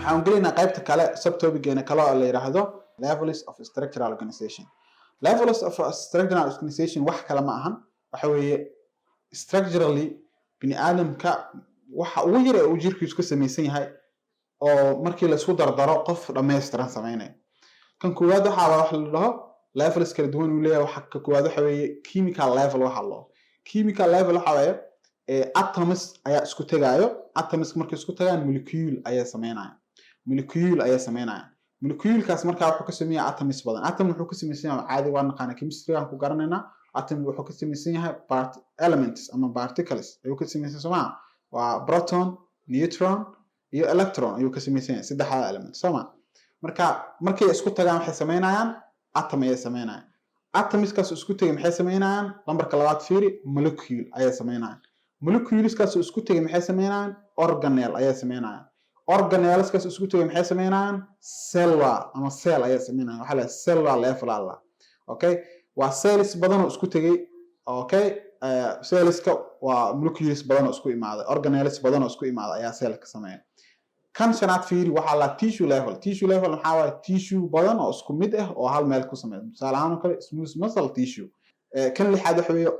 waxaan gelaynaa qaybta kale subtopigeena kale oo la yiraahdo levels of structural organization. Levels of structural organization wax kale ma ahan, waxa weeye structurally bini aadamka waxa ugu yar ee uu jirkiisu ka samaysan yahay oo markii la isku dardaro qof dhameystiran sameynay. kan koowaad waxa wax la dhaho levels kala duwan uu leeyahay. waxa ka koowaad waxa weeye chemical level waxa loo chemical level waxa weeye atoms ayaa isku tagaayo. atoms markay isku tagaan molecule ayaa sameynaya. molecule-kaas markaa wuxuu ka sameeyaa atoms badan. atom wuxuu ka samaysan yahay caadi waan naqaan chemistry aan ku garanayna. atom wuxuu ka samaysan yahay elements ama particles ayuu ka samaysan Soomaa waa proton, neutron iyo electron ayuu ka samaysan yahay saddexda element Soomaa. markay isku tagaan waxay sameynayaan atom ayay sameynayaan. atoms-kaas isku tagay maxay sameynayaan? lambarka labaad fiiri, molecule ayay sameynayaan. molecules-kaas isku tagay maxay sameynayaan? organelle ayay sameynayaan. organelles-kaas isku tagay maxay sameynayaan? cellular ama cell ayay sameynayaan. waxa la cellular level alla. Okay, waa cells badan oo isku tagay. Okay, cells-ka waa molecules badan oo isku imaaday. organelles badan oo isku imaaday ayaa cell ka sameeya. kan shanaad fiiri waxa la tissue level. Tissue level waxa waa tissue badan oo isku mid ah oo hal meel ku sameeya. Tusaale ahaan kale smooth muscle tissue. kan lixaad waxa weeye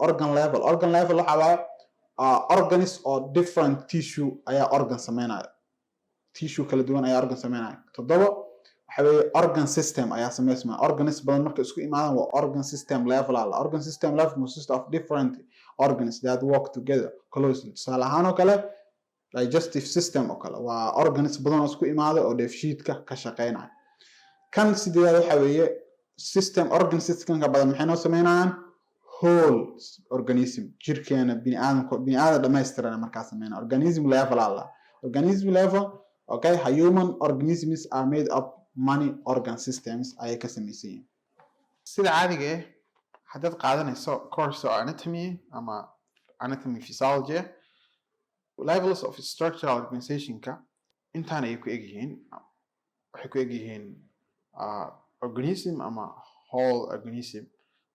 organ level. Organ level waxa waa organs or different tissue ayaa organ sameynaya. tissue kala duwan ayaa organ sameynaya. toddoba waxa weeye organ system ayaa sameysma. organs badan marka isku imaadaan waa organ system level alla. organ system level consists of different organs that work together closely. Tusaale ahaan kale digestive system oo kale waa organs badan oo isku imaaday oo dheefshiidka ka shaqeynaya. kan sideedaad waxa weeye organ systemka badan maxay noo sameynayaan? whole organism. jirkeena bini aadam dhameystiran markaa sameynaa. organism level alla. organism level, okay, human organisms are made up many organ systems ayay ka samaysan yihiin. sida caadiga ah haddaad qaadanayso course oo anatomy ama anatomy physiology, levels of structural organization-ka intaan ay ku egyihiin. waxay ku egyihiin organism ama whole organism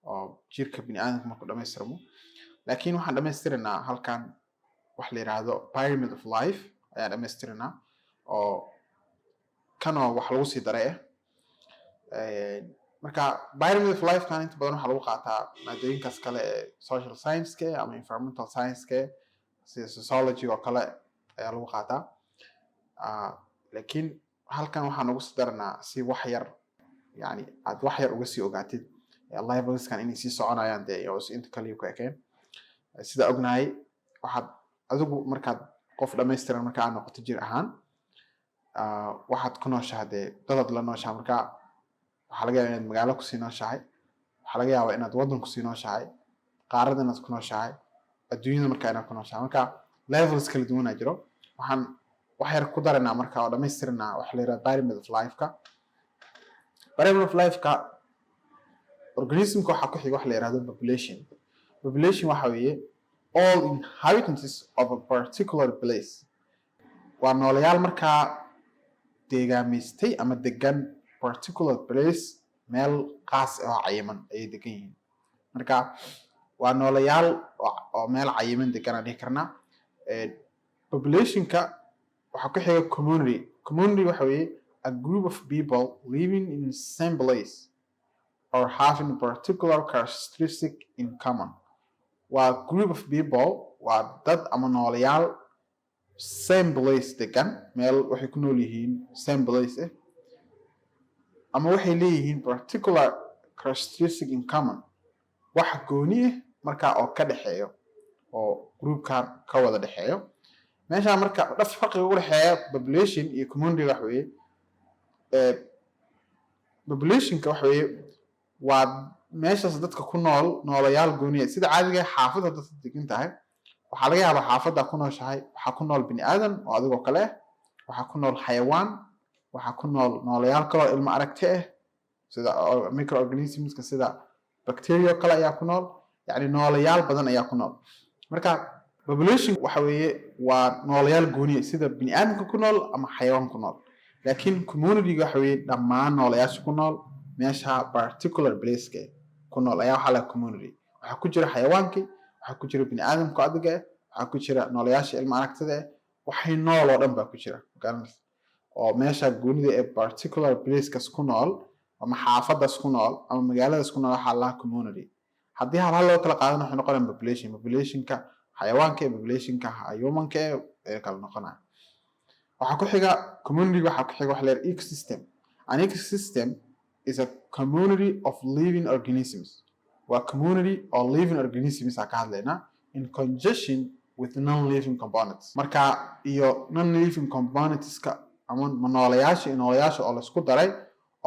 oo jirka bini aadamka markuu dhammaystirmo. laakiin waxaan dhammaystiranaa halkan wax la yiraahdo pyramid of life ayaan dhammaystiranaa oo kanoo wax lagu sii daray marka pyramid of life kan inta badan waxaa lagu qaataa maadooyinkaas kale ee social science-ka ama environmental science-ka sida sociology oo kale ayaa lagu qaataa. laakiin halkan waxaan ugu sii daranaa si wax yar yani aad wax yar uga sii ogaatid levelskan inay sii soconayaan dee oo inta kale ku ekeen. sida ognahay waxaad adigu markaad qof dhammaystiran marka aad noqoto jir ahaan waxaad ku nooshahay dee dadad la nooshahay. marka waxaa laga yaabaa inaad magaalo kusii nooshahay. waxaa laga yaabaa inaad waddan kusii nooshahay. qaarada inaad ku nooshahay. adduunyada markaa inaad ku nooshahay. marka levels kala duwanaa jiro. waxaan wax yar ku daranaa marka oo dhammaystiranaa waxa la yiraahdo pyramid of life-ka. pyramid of life-ka organismka waxaa ku xiga wax la yiraahdo population. population waxa weeye all inhabitants of a particular place. waa nooleyaal markaa deegaamaystay ama degan particular place, meel qaas ah oo cayiman ayay degan yihiin. marka waa nooleyaal oo meel cayiman degan aan dhihi karnaa. population-ka waxaa ku xiga community. community waxa weeye a group of people living in the same place or having a particular characteristic in common. waa group of people, waa dad ama nooleyaal same place degan, meel waxay ku nool yihiin same place ama waxay leeyihiin particular characteristic in common, wax gooni ah markaa oo ka dhexeeyo oo groupkan ka wada dhexeeyo. meesha marka farqiga u dhexeeya population iyo community wax weeye population-ka wax weeye waa meeshaas dadka ku nool nooleyaal gooni ah. sida caadiga xaafadda dadka degan tahay waxaa laga yaabaa xaafadda ku nooshahay waxaa ku nool bini aadan oo adigoo kale ah. waxaa ku nool xayawaan. waxaa ku nool nooleyaal kale oo ilmo aragti ah sida microorganismska sida bacteria kale ayaa ku nool. yacni nooleyaal badan ayaa ku nool. marka population waxa weeye waa nooleyaal gooni ah sida bini aadamka ku nool ama xayawaan ku nool. laakiin community waxa weeye dhammaan nooleyaasha ku nool meesha particular place-ka ku nool ayaa waxaa la community. waxaa ku jira xayawaankii, waxaa ku jira bini aadamka adiga ah, waxaa ku jira nooleyaasha ilmo aragtida ah. waxay nool oo dhan baa ku jira oo meesha goonida ee particular place-kas ku nool ama xaafadas ku nool ama magaaladaas ku nool waxaa la community. haddii hal loo kala qaadana waxay noqonayaan populationka xayawaanka iyo populationka humanka ee kala noqonaya. waxaa ku xiga community, waxaa ku xiga wax la yiraahdo ecosystem. An ecosystem is a community of living organisms. waa community or living organisms ka hadlaynaa in conjunction with non-living components. marka iyo non-living componentska ama nooleyaasha oo la isku daray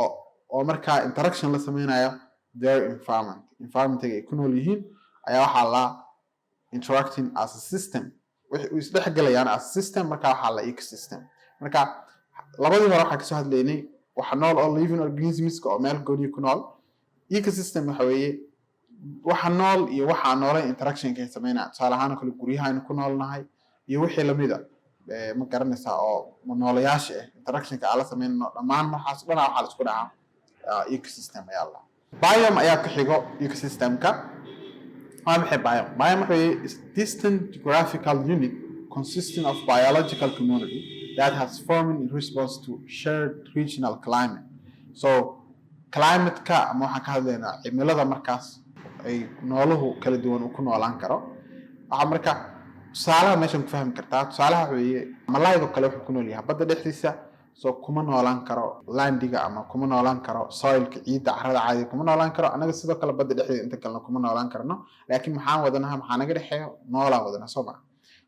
oo marka interaction la sameynayo their environment ay ku nool yihiin ayaa waxaa la interacting as a system. waxay isdhex galayaan as a system, marka waxaa la ecosystem. marka labadii hore waxaa kasoo hadlaynay waxa nool oo living organisms oo meel gooni ku nool. ecosystem waxa weeye waxa nool iyo waxa noolay interaction ka sameynaa. tusaale ahaan kale guryaha aynu ku noolnahay iyo wixii lamid ah ma garanaysaa oo nooleyaasha interaction ka ala sameynaa dhammaan waxaas dhan waxa la isku dhacaa ecosystem ayaa la. biome ayaa ka xigo ecosystem-ka. waa maxay biome? biome is distant geographical unit consisting of biological community that has formed in response to shared regional climate. So climate-ka ama waxaan ka hadlaynaa cimilada markaas ay nooluhu kala duwan ku noolaan karo. waxa marka tusaalaha meeshan ku fahmi kartaa. tusaalaha weeye malaayga kale wuxuu ku nool yahay badda dhexdiisa, soo kuma noolaan karo landiga ama kuma noolaan karo soilka ciidda carrada caadiga kuma noolaan karo. anaga sidoo kale badda dhexdeeda inta kalena kuma noolaan karno, laakiin maxaan wadanaha maxaa naga dhexeeyo noolaan wadana soo ma.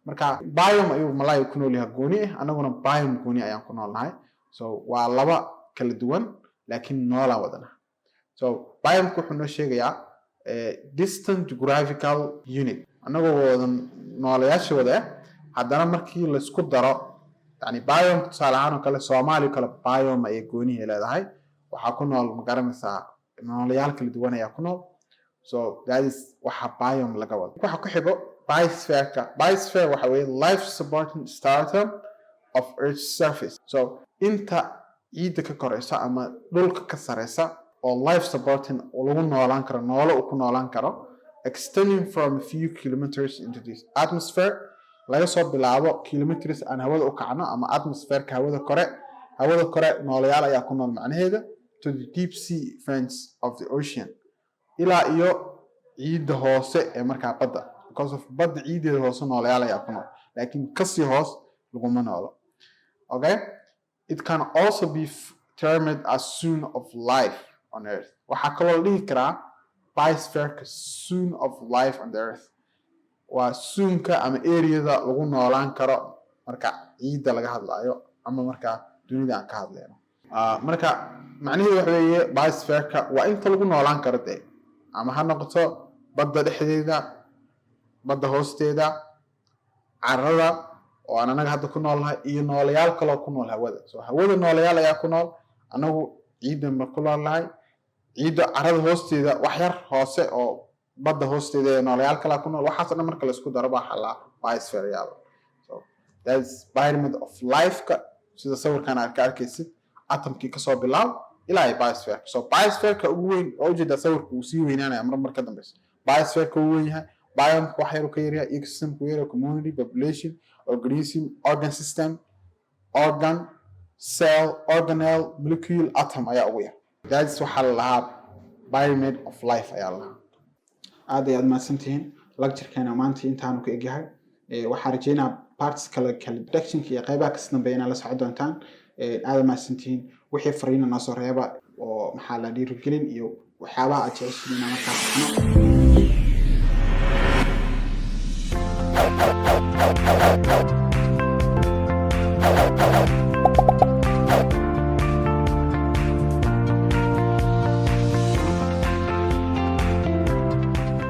marka biome ayuu malaayga ku nool yahay gooni anaguna biome gooni ayaan ku noolnahay. so waa laba kala duwan laakiin noolaan wadana. so biome wuxuu noo sheegayaa distant geographical unit anagoo wadan nooleyaasha wada haddana markii la isku daro yani biome tusaale ahaan oo kale Soomaali kale biome ay gooni leedahay waxaa ku nool ma garanaysaa nooleyaal kala duwan ayaa ku nool. so that is waxa biome laga wado. waxa ku xigo biosphere-ka. biosphere waxa weeye life supporting stratum of earth's surface. so inta ciidda ka koraysa ama dhulka ka sareysa oo life supporting oo lagu noolaan karo noolo ku noolaan karo extending from a few kilometers into this atmosphere laga soo bilaabo kilometers aan hawada u kacno ama atmosphere-ka hawada kore nooleyaal ayaa ku nool macnaheeda to the deep sea vents of the ocean ilaa iyo ciidda hoose ee markaa badda. because of badda ciiddeeda hoose nooleyaal ayaa ku nool laakiin kasii hoos laguma noolo. okay, it can also be termed as zone of life on earth. waxaa kaloo la dhihi karaa biosphere-ka zone of life on the earth. waa zoonka ama areada lagu noolaan karo marka ciidda laga hadlaayo ama marka dunida aan ka hadlayno. marka macnaheedu waxa weeye biosphere-ka waa inta lagu noolaan karo dee ama ha noqoto badda dhexdeeda, badda hoosteeda, carrada oo aan anaga hadda ku noolnahay iyo nooleyaal kaloo ku nool hawada. so hawada nooleyaal ayaa ku nool, anagu ciidda ma ku noolnahay. ciidda carrada hoosteeda wax yar hoose oo badda hoosteeda ee nooleyaal kala ku nool. waxaas dhan marka la isku daro baa xalaa biosphere yaal. so that is pyramid of life-ka sida sawirkan aad ka arkaysid atomkii ka soo bilaab ilaa biosphere. so biosphere-ka ugu weyn oo ujeeda sawirku uu sii weynaanaya mar ka dambaysa. biosphere-ka ugu weyn yahay, biome wax yar ka yaryahay, ecosystem-ku yar, community, population, organism, organ system, organ, cell, organelle, molecule, atom ayaa ugu yar. that is waxa la lahaa pyramid of life ayaa la lahaa. aad ayaad mahadsantihiin. lecture-keena maanta intaanu ka egyahay. waxaan rajeynaa parts kale direction-ka iyo qaybaha kasi dambeeya inaad la socon doontaan. aad mahadsantihiin. wixii fariina noo soo reeba oo maxaa la dhiirigelin iyo waxyaabaha aad jeceshiin inaan markaas